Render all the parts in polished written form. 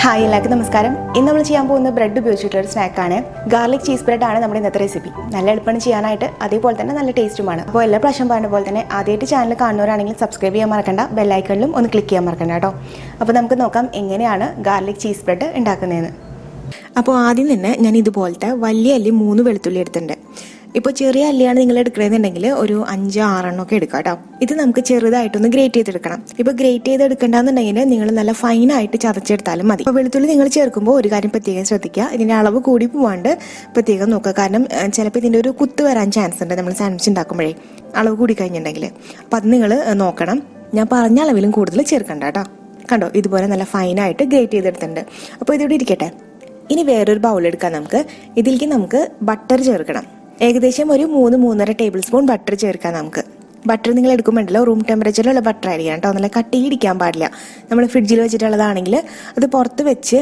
Hi എല്ലാവർക്കും നമസ്കാരം. ഇന്ന് നമ്മൾ ചെയ്യാൻ പോകുന്ന ബ്രെഡ് ഉപയോഗിച്ചിട്ടുള്ള ഒരു സ്നാക്കാണ്. ഗാർലിക് ചീസ് ബ്രെഡ് ആണ് നമ്മുടെ ഇന്നത്തെ റെസിപ്പി. നല്ല എളുപ്പമാണ് ചെയ്യാനായിട്ട്, അതേപോലെ തന്നെ നല്ല ടേസ്റ്റുമാണ്. അപ്പോൾ എല്ലാ പ്രാവശ്യം പറഞ്ഞ പോലെ തന്നെ ആദ്യമായിട്ട് ചാനൽ കാണുന്നവരാണെങ്കിൽ സബ്സ്ക്രൈബ് ചെയ്യാൻ മറക്കണ്ട, ബെല്ലൈക്കണിലും ഒന്ന് ക്ലിക്ക് ചെയ്യാൻ മറക്കണ്ട കേട്ടോ. അപ്പോൾ നമുക്ക് നോക്കാം എങ്ങനെയാണ് ഗാർലിക് ചീസ് ബ്രെഡ് ഉണ്ടാക്കുന്നതെന്ന്. അപ്പോൾ ആദ്യം തന്നെ ഞാൻ ഇതുപോലത്തെ വലിയ അല്ലി 3 വെളുത്തുള്ളി എടുത്തിട്ടുണ്ട്. ഇപ്പോൾ ചെറിയ അല്ലിയാണ് നിങ്ങൾ എടുക്കണമെന്നുണ്ടെങ്കിൽ ഒരു 5-6 ഒക്കെ എടുക്കാം കേട്ടോ. ഇത് നമുക്ക് ചെറുതായിട്ടൊന്ന് ഗ്രേറ്റ് ചെയ്തെടുക്കണം. ഇപ്പോൾ ഗ്രേറ്റ് ചെയ്തെടുക്കണ്ടെന്നുണ്ടെങ്കിൽ നിങ്ങൾ നല്ല ഫൈനായിട്ട് ചതച്ചെടുത്താലും മതി. അപ്പോൾ വെളുത്തുള്ളി നിങ്ങൾ ചേർക്കുമ്പോൾ ഒരു കാര്യം പ്രത്യേകം ശ്രദ്ധിക്കുക, ഇതിൻ്റെ അളവ് കൂടി പോവാണ്ട് പ്രത്യേകം നോക്കുക. കാരണം ചിലപ്പോൾ ഇതിൻ്റെ ഒരു കുത്ത് വരാൻ ചാൻസ് ഉണ്ട് നമ്മൾ സാൻഡ്വിച്ച് ഉണ്ടാക്കുമ്പോഴേ, അളവ് കൂടി കഴിഞ്ഞിട്ടുണ്ടെങ്കിൽ. അപ്പോൾ അത് നിങ്ങൾ നോക്കണം. ഞാൻ പറഞ്ഞ അളവിലും കൂടുതൽ ചേർക്കണ്ട കേട്ടോ. കണ്ടോ, ഇതുപോലെ നല്ല ഫൈനായിട്ട് ഗ്രേറ്റ് ചെയ്തെടുത്തിട്ടുണ്ട്. അപ്പോൾ ഇതിവിടെ ഇരിക്കട്ടെ. ഇനി വേറൊരു ബൗൾ എടുക്കാം നമുക്ക്. ഇതിലേക്ക് നമുക്ക് ബട്ടർ ചേർക്കണം. ഏകദേശം ഒരു 3-3.5 ടേബിൾ സ്പൂൺ ബട്ടർ ചേർക്കാം നമുക്ക്. ബട്ടർ നിങ്ങൾ എടുക്കുമ്പോഴല്ലോ റൂം ടെമ്പറേച്ചറിലുള്ള ബട്ടർ ആയിരിക്കണം കേട്ടോ. നല്ല കട്ടിയിടിക്കാൻ പാടില്ല. നമ്മൾ ഫ്രിഡ്ജിൽ വെച്ചിട്ടുള്ളതാണെങ്കിൽ അത് പുറത്ത് വെച്ച്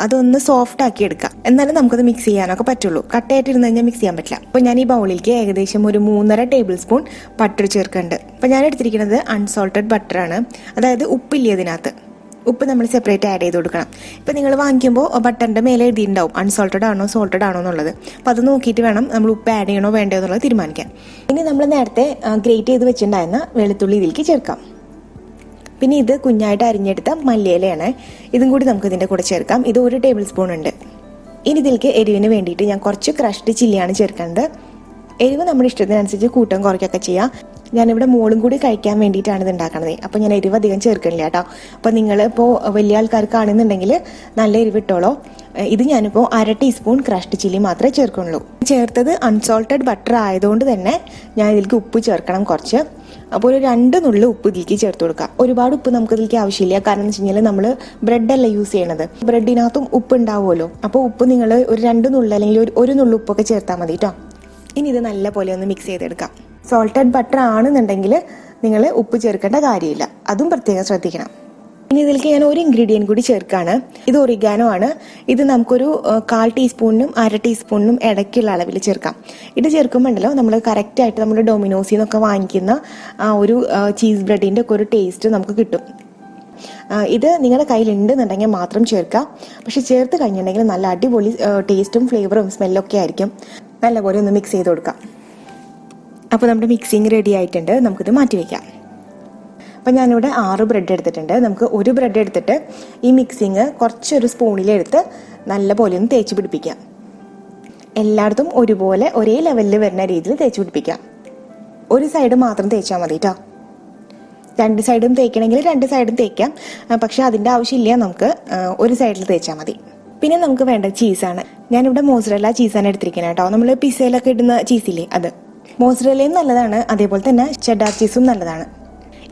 അതൊന്ന് സോഫ്റ്റ് ആക്കി എടുക്കാം, എന്നാലും നമുക്കത് മിക്സ് ചെയ്യാനൊക്കെ പറ്റുള്ളൂ. കട്ടയായിട്ടിരുന്ന് കഴിഞ്ഞാൽ മിക്സ് ചെയ്യാൻ പറ്റില്ല. അപ്പോൾ ഞാൻ ഈ ബൗളിലേക്ക് ഏകദേശം ഒരു 3.5 ടേബിൾ സ്പൂൺ ബട്ടർ ചേർക്കുന്നുണ്ട്. അപ്പോൾ ഞാൻ എടുത്തിരിക്കുന്നത് അൺസോൾട്ടഡ് ബട്ടറാണ്, അതായത് ഉപ്പില്ല ഇതിനകത്ത്. ഉപ്പ് നമ്മൾ സെപ്പറേറ്റ് ആഡ് ചെയ്ത് കൊടുക്കണം. ഇപ്പം നിങ്ങൾ വാങ്ങിക്കുമ്പോൾ ബട്ടറിൻ്റെ മേലെ എഴുതിയിട്ടുണ്ടാവും അൺസോൾട്ടഡ് ആണോ സോൾട്ടഡ് ആണോ എന്നുള്ളത്. അപ്പോൾ അത് നോക്കിയിട്ട് വേണം നമ്മൾ ഉപ്പ് ആഡ് ചെയ്യണോ വേണ്ടോ എന്നുള്ളത് തീരുമാനിക്കാൻ. ഇനി നമ്മൾ നേരത്തെ ഗ്രേറ്റ് ചെയ്ത് വെച്ചിട്ടുണ്ടായിരുന്ന വെളുത്തുള്ളി ഇതിലേക്ക് ചേർക്കാം. പിന്നെ ഇത് കുഞ്ഞായിട്ട് അരിഞ്ഞെടുത്ത മല്ലിയിലയാണ്, ഇതും കൂടി നമുക്ക് ഇതിൻ്റെ കൂടെ ചേർക്കാം. ഇത് 1 ടേബിൾ സ്പൂൺ ഉണ്ട്. ഇനി ഇതിലേക്ക് എരിവിന് വേണ്ടിയിട്ട് ഞാൻ കുറച്ച് ക്രഷ്ഡ് ചില്ലിയാണ് ചേർക്കുന്നത്. എരിവ് നമ്മുടെ ഇഷ്ടത്തിനനുസരിച്ച് കൂട്ടം കുറയ്ക്കൊക്കെ ചെയ്യാം. ഞാനിവിടെ മോളും കൂടി കഴിക്കാൻ വേണ്ടിയിട്ടാണ് ഇത് ഉണ്ടാക്കണത്. അപ്പോൾ ഞാൻ എരിവ് അധികം ചേർക്കണില്ല കേട്ടോ. അപ്പോൾ നിങ്ങളിപ്പോൾ വലിയ ആൾക്കാർക്കാണെന്നുണ്ടെങ്കിൽ നല്ല എരിവ് ഇട്ടോളോ. ഇത് ഞാനിപ്പോൾ 1/2 ടീസ്പൂൺ ക്രഷ്ഡ് ചില്ലി മാത്രമേ ചേർക്കുള്ളൂ. ചേർത്തത് അൺസോൾട്ടഡ് ബട്ടർ ആയതുകൊണ്ട് തന്നെ ഞാൻ ഇതിലേക്ക് ഉപ്പ് ചേർക്കണം കുറച്ച്. അപ്പോൾ ഒരു 2 നുള്ളു ഉപ്പ് ഇതിലേക്ക് ചേർത്ത് കൊടുക്കാം. ഒരുപാട് ഉപ്പ് നമുക്ക് ഇതിലേക്ക് ആവശ്യമില്ല. കാരണം എന്ന് വെച്ച് കഴിഞ്ഞാൽ നമ്മൾ ബ്രെഡല്ല യൂസ് ചെയ്യണത്, ബ്രെഡിനകത്തും ഉപ്പ് ഉണ്ടാവുമല്ലോ. അപ്പോൾ ഉപ്പ് നിങ്ങൾ ഒരു 2 നുള്ളു അല്ലെങ്കിൽ ഒരു നുള്ളു ഉപ്പൊക്കെ ചേർത്താൽ മതി കേട്ടോ. ഇനി ഇത് നല്ല പോലെ ഒന്ന് മിക്സ് ചെയ്തെടുക്കാം. സോൾട്ടഡ് ബട്ടർ ആണെന്നുണ്ടെങ്കിൽ നിങ്ങൾ ഉപ്പ് ചേർക്കേണ്ട കാര്യമില്ല, അതും പ്രത്യേകം ശ്രദ്ധിക്കണം. ഇനി ഇതിലേക്ക് ഞാൻ ഒരു ഇൻഗ്രീഡിയൻറ്റ് കൂടി ചേർക്കുകയാണ്. ഇത് ഒറിഗാനോ ആണ്. ഇത് നമുക്കൊരു 1/4 ടീസ്പൂണിനും 1/2 ടീസ്പൂണിനും ഇടയ്ക്കുള്ള അളവിൽ ചേർക്കാം. ഇത് ചേർക്കുമ്പോണ്ടല്ലോ നമ്മൾ കറക്റ്റായിട്ട് നമ്മൾ ഡൊമിനോസിൽ നിന്നൊക്കെ വാങ്ങിക്കുന്ന ആ ഒരു ചീസ് ബ്രെഡിൻ്റെ ഒക്കെ ഒരു ടേസ്റ്റ് നമുക്ക് കിട്ടും. ഇത് നിങ്ങളുടെ കയ്യിലുണ്ടെന്നുണ്ടെങ്കിൽ മാത്രം ചേർക്കാം. പക്ഷെ ചേർത്ത് കഴിഞ്ഞിട്ടുണ്ടെങ്കിൽ നല്ല അടിപൊളി ടേസ്റ്റും ഫ്ലേവറും സ്മെല്ലൊക്കെ ആയിരിക്കും. നല്ലപോലെ ഒന്ന് മിക്സ് ചെയ്ത് കൊടുക്കാം. അപ്പോൾ നമ്മുടെ മിക്സിങ് റെഡി ആയിട്ടുണ്ട്, നമുക്കിത് മാറ്റി വയ്ക്കാം. അപ്പോൾ ഞാനിവിടെ 6 ബ്രെഡ് എടുത്തിട്ടുണ്ട്. നമുക്ക് ഒരു ബ്രെഡ് എടുത്തിട്ട് ഈ മിക്സിങ് കുറച്ചൊരു സ്പൂണിലെടുത്ത് നല്ല പോലെ ഒന്ന് തേച്ച് പിടിപ്പിക്കാം. എല്ലായിടത്തും ഒരുപോലെ ഒരേ ലെവലിൽ വരുന്ന രീതിയിൽ തേച്ച് പിടിപ്പിക്കാം. ഒരു സൈഡ് മാത്രം തേച്ചാൽ മതി കേട്ടോ. 2 സൈഡും തേക്കണമെങ്കിൽ 2 സൈഡും തേക്കാം. പക്ഷെ അതിൻ്റെ ആവശ്യമില്ല, നമുക്ക് ഒരു സൈഡിൽ തേച്ചാൽ മതി. പിന്നെ നമുക്ക് വേണ്ട ചീസാണ്. ഞാനിവിടെ മോസറല്ല ചീസാണ് എടുത്തിരിക്കുന്നത് കേട്ടോ. നമ്മൾ പിസയിലൊക്കെ ഇടുന്ന ചീസില്ലേ അത്. മോസറല്ലയും നല്ലതാണ്, അതേപോലെ തന്നെ ചെഡാർ ചീസും നല്ലതാണ്.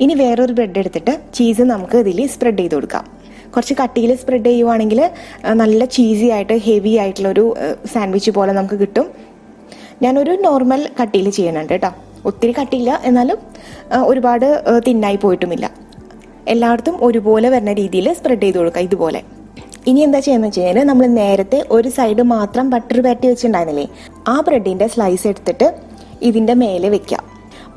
ഇനി വേറൊരു ബ്രെഡ് എടുത്തിട്ട് ചീസ് നമുക്ക് ഇതിൽ സ്പ്രെഡ് ചെയ്ത് കൊടുക്കാം. കുറച്ച് കട്ടിയിൽ സ്പ്രെഡ് ചെയ്യുവാണെങ്കിൽ നല്ല ചീസി ആയിട്ട് ഹെവി ആയിട്ടുള്ളൊരു സാൻഡ്വിച്ച് പോലെ നമുക്ക് കിട്ടും. ഞാനൊരു നോർമൽ കട്ടിയിൽ ചെയ്യുന്നുണ്ട് കേട്ടോ. ഒത്തിരി കട്ടിയില്ല, എന്നാലും ഒരുപാട് തിന്നായി പോയിട്ടുമില്ല. എല്ലായിടത്തും ഒരുപോലെ വരുന്ന രീതിയിൽ സ്പ്രെഡ് ചെയ്ത് കൊടുക്കുക ഇതുപോലെ. ഇനി എന്താ ചെയ്യുന്നത് വെച്ച് കഴിഞ്ഞാൽ നമ്മൾ നേരത്തെ ഒരു സൈഡ് മാത്രം ബട്ടർ പരട്ടി വെച്ചിട്ടുണ്ടായിരുന്നില്ലേ, ആ ബ്രെഡിൻ്റെ സ്ലൈസ് എടുത്തിട്ട് ഇതിൻ്റെ മേലെ വെക്കാം.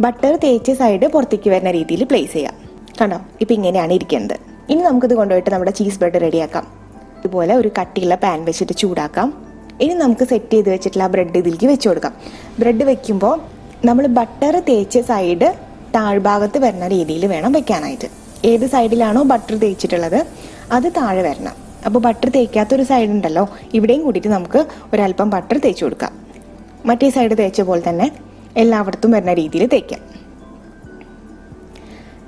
ബട്ടർ തേച്ച സൈഡ് പുറത്തേക്ക് വരുന്ന രീതിയിൽ പ്ലേസ് ചെയ്യാം. കണ്ടോ, ഇപ്പം ഇങ്ങനെയാണ് ഇരിക്കുന്നത്. ഇനി നമുക്കിത് കൊണ്ടുപോയിട്ട് നമ്മുടെ ചീസ് ബ്രെഡ് റെഡിയാക്കാം. ഇതുപോലെ ഒരു കട്ടിയുള്ള പാൻ വെച്ചിട്ട് ചൂടാക്കാം. ഇനി നമുക്ക് സെറ്റ് ചെയ്ത് വെച്ചിട്ടുള്ള ആ ബ്രെഡ് ഇതിലേക്ക് വെച്ച് കൊടുക്കാം. ബ്രെഡ് വെക്കുമ്പോൾ നമ്മൾ ബട്ടർ തേച്ച സൈഡ് താഴ്ഭാഗത്ത് വരുന്ന രീതിയിൽ വേണം വെക്കാനായിട്ട്. ഏത് സൈഡിലാണോ ബട്ടർ തേച്ചിട്ടുള്ളത് അത് താഴെ വരണം. അപ്പോൾ ബട്ടർ തേക്കാത്തൊരു സൈഡ് ഉണ്ടല്ലോ, ഇവിടെയും കൂടിയിട്ട് നമുക്ക് ഒരല്പം ബട്ടർ തേച്ച് കൊടുക്കാം. മറ്റേ സൈഡ് തേച്ച പോലെ തന്നെ എല്ലായിടത്തും വരുന്ന രീതിയിൽ തേക്കാം.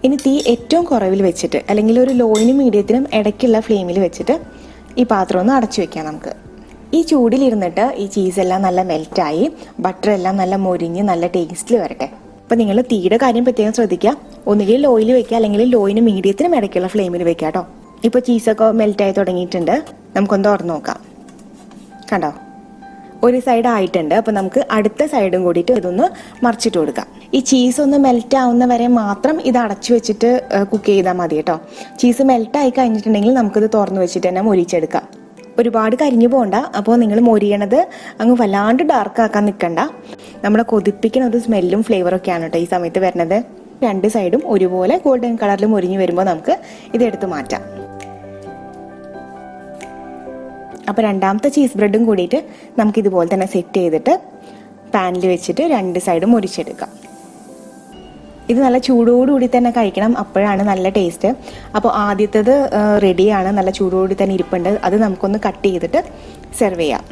ഇനി തീ ഏറ്റവും കുറവിൽ വെച്ചിട്ട്, അല്ലെങ്കിൽ ഒരു ലോയിനും മീഡിയത്തിനും ഇടയ്ക്കുള്ള ഫ്ലെയിമിൽ വെച്ചിട്ട് ഈ പാത്രം ഒന്ന് അടച്ചു വെക്കാം നമുക്ക്. ഈ ചൂടിലിരുന്നിട്ട് ഈ ചീസെല്ലാം നല്ല മെൽറ്റായി ബട്ടർ എല്ലാം നല്ല മൊരിഞ്ഞ് നല്ല ടേസ്റ്റിൽ വരട്ടെ. അപ്പോൾ നിങ്ങൾ തീയുടെ കാര്യം പ്രത്യേകം ശ്രദ്ധിക്കുക. ഒന്നുകിൽ ലോയിൽ വെക്കുക, അല്ലെങ്കിൽ ലോയിനും മീഡിയത്തിനും ഇടയ്ക്കുള്ള ഫ്ലെയിമിൽ വെക്കുക കേട്ടോ. ഇപ്പോൾ ചീസൊക്കെ മെൽറ്റായി തുടങ്ങിയിട്ടുണ്ട്. നമുക്കൊന്ന് തുറന്ന് നോക്കാം. കണ്ടോ, ഒരു സൈഡ് ആയിട്ടുണ്ട്. അപ്പോൾ നമുക്ക് അടുത്ത സൈഡും കൂടിയിട്ട് ഇതൊന്ന് മറിച്ചിട്ട് കൊടുക്കാം. ഈ ചീസ് ഒന്ന് മെൽറ്റ് ആവുന്ന വരെ മാത്രം ഇത് അടച്ചു വെച്ചിട്ട് കുക്ക് ചെയ്താൽ മതി കേട്ടോ. ചീസ് മെൽറ്റായി കഴിഞ്ഞിട്ടുണ്ടെങ്കിൽ നമുക്കിത് തുറന്ന് വെച്ചിട്ട് തന്നെ മൊരിച്ചെടുക്കാം. ഒരുപാട് കരിഞ്ഞു പോകണ്ട. അപ്പോൾ നിങ്ങൾ മൊരിയണത് അങ്ങ് വല്ലാണ്ട് ഡാർക്ക് ആക്കാൻ നിൽക്കണ്ട. നമ്മളെ കൊതിപ്പിക്കുന്ന ഒരു സ്മെല്ലും ഫ്ലേവറൊക്കെയാണ് കേട്ടോ ഈ സമയത്ത് വരുന്നത്. 2 സൈഡും ഒരുപോലെ ഗോൾഡൻ കളറിൽ മൊരിഞ്ഞ് വരുമ്പോൾ നമുക്ക് ഇതെടുത്ത് മാറ്റാം. അപ്പോൾ രണ്ടാമത്തെ ചീസ് ബ്രെഡും കൂടിയിട്ട് നമുക്കിതുപോലെ തന്നെ സെറ്റ് ചെയ്തിട്ട് പാനിൽ വെച്ചിട്ട് 2 സൈഡും മുരിച്ചെടുക്കാം. ഇത് നല്ല ചൂടോടുകൂടി തന്നെ കഴിക്കണം, അപ്പോഴാണ് നല്ല ടേസ്റ്റ്. അപ്പോൾ ആദ്യത്തേത് റെഡിയാണ്, നല്ല ചൂടോടുകൂടി തന്നെ ഇരിപ്പുണ്ട്. അത് നമുക്കൊന്ന് കട്ട് ചെയ്തിട്ട് സെർവ് ചെയ്യാം.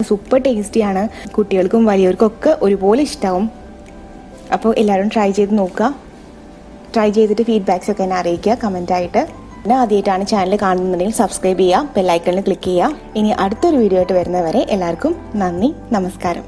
സൂപ്പർ ടേസ്റ്റിയാണ്, കുട്ടികൾക്കും വലിയവർക്കും ഒക്കെ ഒരുപോലെ ഇഷ്ടമാവും. അപ്പോൾ എല്ലാവരും ട്രൈ ചെയ്ത് നോക്കുക. ട്രൈ ചെയ്തിട്ട് ഫീഡ്ബാക്സ് ഒക്കെ എന്നെ അറിയിക്കുക കമൻറ്റായിട്ട്. പിന്നെ ആദ്യമായിട്ടാണ് ചാനൽ കാണുന്നുണ്ടെങ്കിൽ സബ്സ്ക്രൈബ് ചെയ്യുക, ബെല്ലൈക്കണിൽ ക്ലിക്ക് ചെയ്യുക. ഇനി അടുത്തൊരു വീഡിയോ ആയിട്ട് വരുന്നവരെ എല്ലാവർക്കും നന്ദി, നമസ്കാരം.